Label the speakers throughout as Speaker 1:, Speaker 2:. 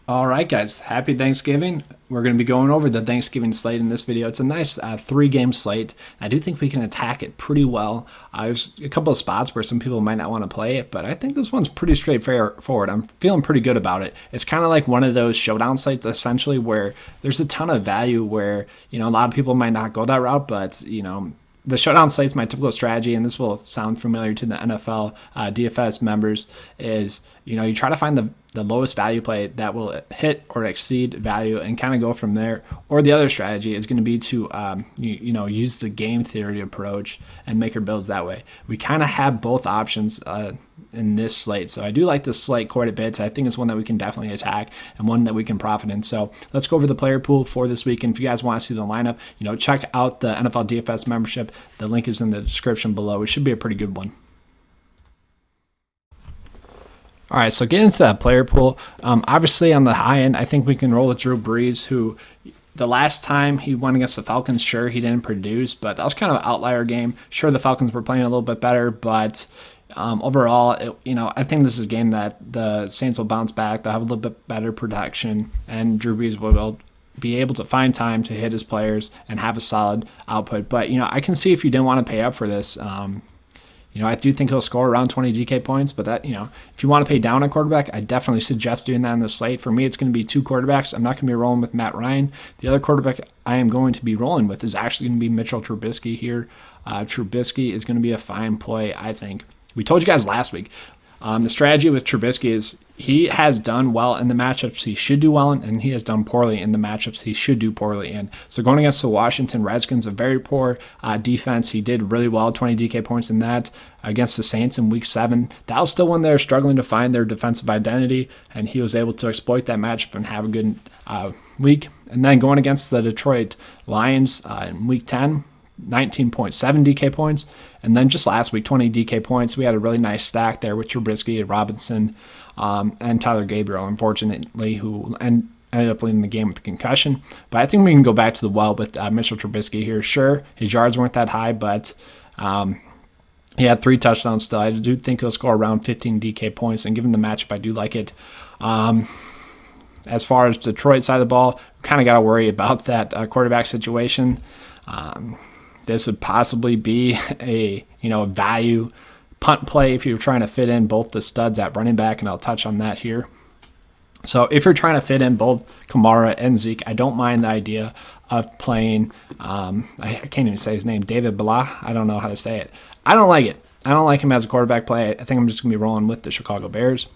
Speaker 1: All right, guys. Happy Thanksgiving. We're going to be going over the Thanksgiving slate in this video. It's a nice three-game slate. I do think we can attack it pretty well. There's a couple of spots where some people might not want to play it, but I think this one's pretty straightforward. I'm feeling pretty good about it. It's kind of like one of those showdown slates, essentially, where there's a ton of value where, a lot of people might not go that route, but, the showdown slate's my typical strategy, and this will sound familiar to the NFL DFS members, is, you try to find the lowest value play that will hit or exceed value and kind of go from there. Or the other strategy is going to be to, use the game theory approach and make your builds that way. We kind of have both options in this slate. So I do like this slate quite a bit. I think it's one that we can definitely attack and one that we can profit in. So let's go over the player pool for this week. And if you guys want to see the lineup, check out the NFL DFS membership. The link is in the description below. It should be a pretty good one. All right, so get into that player pool. Obviously, on the high end, I think we can roll with Drew Brees, who the last time he went against the Falcons, sure, he didn't produce, but that was kind of an outlier game. Sure, the Falcons were playing a little bit better, but overall, I think this is a game that the Saints will bounce back. They'll have a little bit better protection, and Drew Brees will be able to find time to hit his players and have a solid output. But, I can see if you didn't want to pay up for this, I do think he'll score around 20 DK points, but that, if you want to pay down a quarterback, I definitely suggest doing that in the slate. For me, it's going to be two quarterbacks. I'm not going to be rolling with Matt Ryan. The other quarterback I am going to be rolling with is actually going to be Mitchell Trubisky here. Trubisky is going to be a fine play, I think. We told you guys last week. The strategy with Trubisky is he has done well in the matchups he should do well in, and he has done poorly in the matchups he should do poorly in. So going against the Washington Redskins, a very poor defense, he did really well, 20 DK points in that. Against the Saints in Week 7, that was still when they're struggling to find their defensive identity, and he was able to exploit that matchup and have a good week. And then going against the Detroit Lions in Week 10, 19.7 DK points. And then just last week, 20 DK points. We had a really nice stack there with Trubisky and Robinson and Tyler Gabriel, unfortunately, who ended up leading the game with a concussion. But I think we can go back to the well with Mitchell Trubisky here. Sure, his yards weren't that high, but he had 3 touchdowns still. I do think he'll score around 15 DK points, and given the matchup, I do like it. As far as Detroit side of the ball, we kind of got to worry about that quarterback situation. This would possibly be a value punt play if you're trying to fit in both the studs at running back, and I'll touch on that here. So if you're trying to fit in both Kamara and Zeke, I don't mind the idea of playing, I can't even say his name, David Blah. I don't know how to say it. I don't like it. I don't like him as a quarterback play. I think I'm just going to be rolling with the Chicago Bears.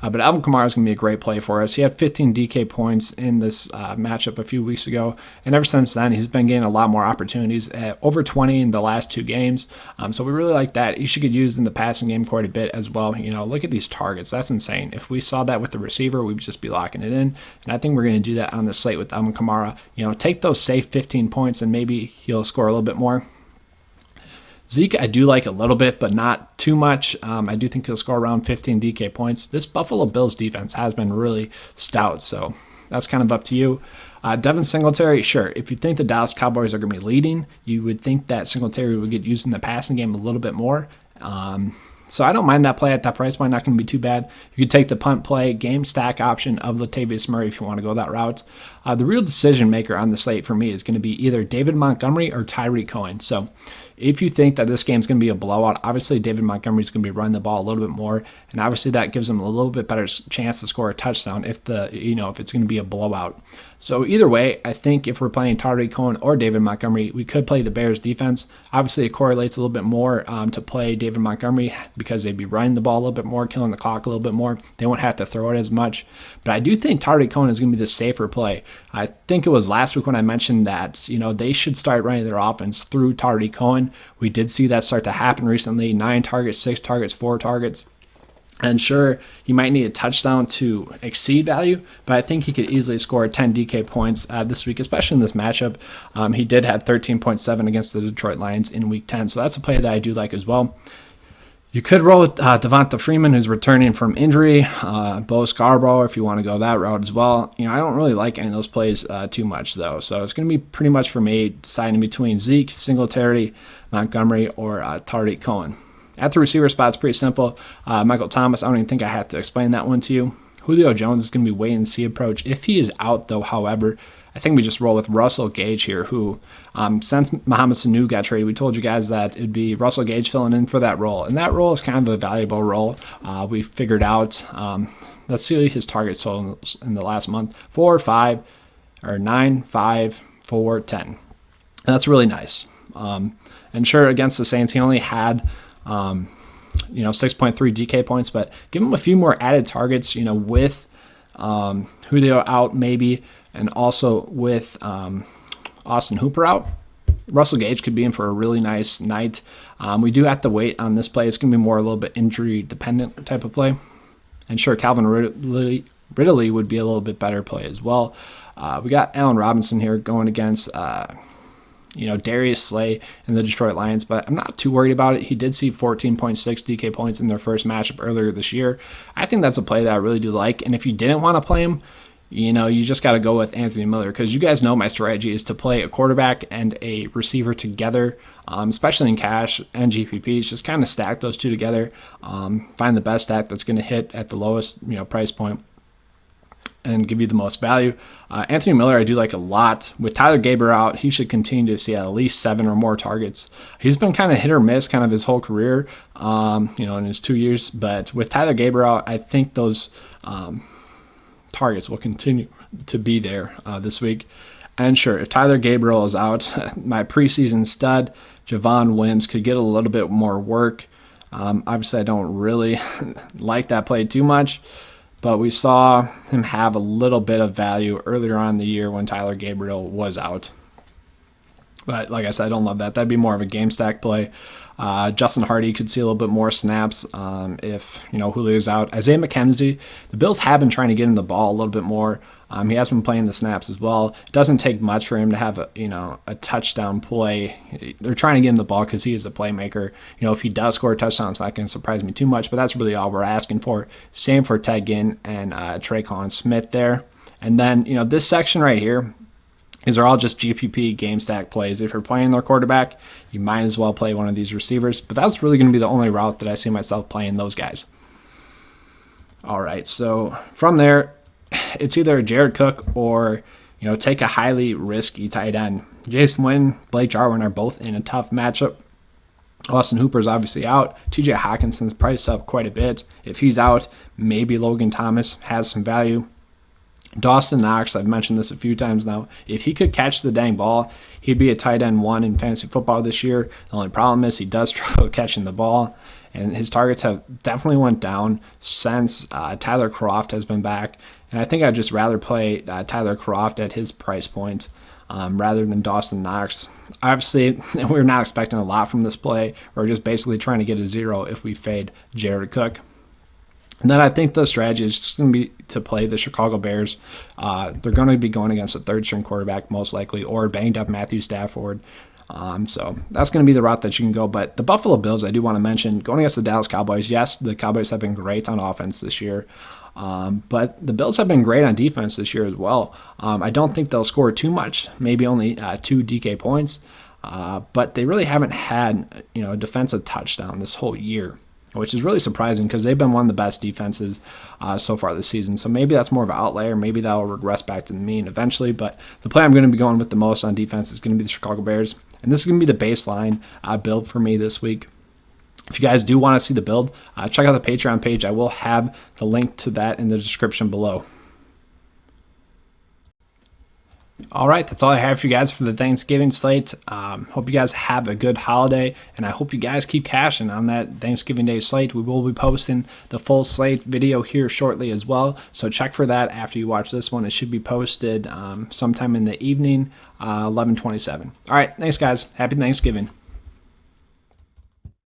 Speaker 1: But Alvin Kamara is going to be a great play for us. He had 15 DK points in this matchup a few weeks ago, and ever since then, he's been getting a lot more opportunities, over 20 in the last 2 games. So we really like that. He should get used in the passing game quite a bit as well. Look at these targets. That's insane. If we saw that with the receiver, we'd just be locking it in, and I think we're going to do that on the slate with Alvin Kamara. Take those safe 15 points, and maybe he'll score a little bit more. Zeke, I do like a little bit, but not too much. I do think he'll score around 15 DK points. This Buffalo Bills defense has been really stout, so that's kind of up to you. Devin Singletary, sure. If you think the Dallas Cowboys are going to be leading, you would think that Singletary would get used in the passing game a little bit more. So I don't mind that play at that price point. Not going to be too bad. You could take the punt play game stack option of Latavius Murray if you want to go that route. The real decision maker on the slate for me is going to be either David Montgomery or Tyreek Cohen. So if you think that this game is going to be a blowout, obviously David Montgomery is going to be running the ball a little bit more, and obviously that gives him a little bit better chance to score a touchdown if it's going to be a blowout. So either way, I think if we're playing Tyreek Cohen or David Montgomery, we could play the Bears defense. Obviously, it correlates a little bit more to play David Montgomery because they'd be running the ball a little bit more, killing the clock a little bit more. They won't have to throw it as much. But I do think Tyreek Cohen is going to be the safer play. I think it was last week when I mentioned that they should start running their offense through Tyreek Cohen. We did see that start to happen recently. 9 targets, 6 targets, 4 targets. And sure, he might need a touchdown to exceed value, but I think he could easily score 10 DK points this week, especially in this matchup. He did have 13.7 against the Detroit Lions in Week 10, so that's a play that I do like as well. You could roll with Devonta Freeman, who's returning from injury. Bo Scarborough, if you want to go that route as well. I don't really like any of those plays too much, though. So it's going to be pretty much for me deciding between Zeke, Singletary, Montgomery, or Tyreek Cohen. At the receiver spot, it's pretty simple. Michael Thomas, I don't even think I have to explain that one to you. Julio Jones is going to be wait and see approach. If he is out, though, however, I think we just roll with Russell Gage here, who, since Mohamed Sanu got traded, we told you guys that it'd be Russell Gage filling in for that role. And that role is kind of a valuable role. We figured out, let's see his target totals in the last month: 4, 5, or 9, 5, 4, 10. And that's really nice. And sure, against the Saints, he only had 6.3 DK points, but give him a few more added targets, with Julio out maybe, and also with Austin Hooper out. Russell Gage could be in for a really nice night. We do have to wait on this play. It's going to be more a little bit injury dependent type of play. And sure, Calvin Ridley would be a little bit better play as well. We got Allen Robinson here going against Darius Slay and the Detroit Lions, but I'm not too worried about it. He did see 14.6 DK points in their first matchup earlier this year. I think that's a play that I really do like. And if you didn't want to play him, you just got to go with Anthony Miller, because you guys know my strategy is to play a quarterback and a receiver together, especially in cash and GPPs. Just kind of stack those two together, find the best stack that's going to hit at the lowest price point and give you the most value. Anthony Miller I do like a lot. With Tyler Gabriel out, he should continue to see at least 7 or more targets. He's been kind of hit or miss kind of his whole career, in his 2 years. But with Tyler Gabriel out, I think those targets will continue to be there this week. And sure, if Tyler Gabriel is out, my preseason stud, Javon Wims, could get a little bit more work. Obviously, I don't really like that play too much, but we saw him have a little bit of value earlier on in the year when Tyler Gabriel was out. But like I said, I don't love that. That'd be more of a game stack play. Justin Hardy could see a little bit more snaps if Julio's out. Isaiah McKenzie, the Bills have been trying to get him the ball a little bit more. He has been playing the snaps as well. It doesn't take much for him to have a touchdown play. They're trying to get him the ball because he is a playmaker. If he does score a touchdown, it's not going to surprise me too much, but that's really all we're asking for. Same for Ted Ginn and Tre'Quan Smith there. And then, this section right here, these are all just GPP game stack plays. If you're playing their quarterback, you might as well play one of these receivers. But that's really going to be the only route that I see myself playing those guys. All right, so from there, it's either Jared Cook or, take a highly risky tight end. Jason Witten, Blake Jarwin are both in a tough matchup. Austin Hooper's obviously out. TJ Hawkinson's priced up quite a bit. If he's out, maybe Logan Thomas has some value. Dawson Knox, I've mentioned this a few times now. If he could catch the dang ball, he'd be a tight end 1 in fantasy football this year. The only problem is he does struggle catching the ball, and his targets have definitely went down since Tyler Kroft has been back. And I think I'd just rather play Tyler Kroft at his price point rather than Dawson Knox. Obviously, we're not expecting a lot from this play. We're just basically trying to get a 0 if we fade Jared Cook. And then I think the strategy is just going to be to play the Chicago Bears. They're going to be going against a third-string quarterback most likely, or banged-up Matthew Stafford. So that's going to be the route that you can go. But the Buffalo Bills, I do want to mention, going against the Dallas Cowboys, yes, the Cowboys have been great on offense this year. But the Bills have been great on defense this year as well. I don't think they'll score too much, maybe only 2 DK points. But they really haven't had a defensive touchdown this whole year, which is really surprising because they've been one of the best defenses so far this season. So maybe that's more of an outlier. Maybe that will regress back to the mean eventually. But the play I'm going to be going with the most on defense is going to be the Chicago Bears. And this is going to be the baseline build for me this week. If you guys do want to see the build, check out the Patreon page. I will have the link to that in the description below. All right, that's all I have for you guys for the Thanksgiving slate. Hope you guys have a good holiday, and I hope you guys keep cashing on that Thanksgiving Day slate. We will be posting the full slate video here shortly as well, so check for that after you watch this one. It should be posted sometime in the evening, 11:27. All right, thanks guys. Happy Thanksgiving.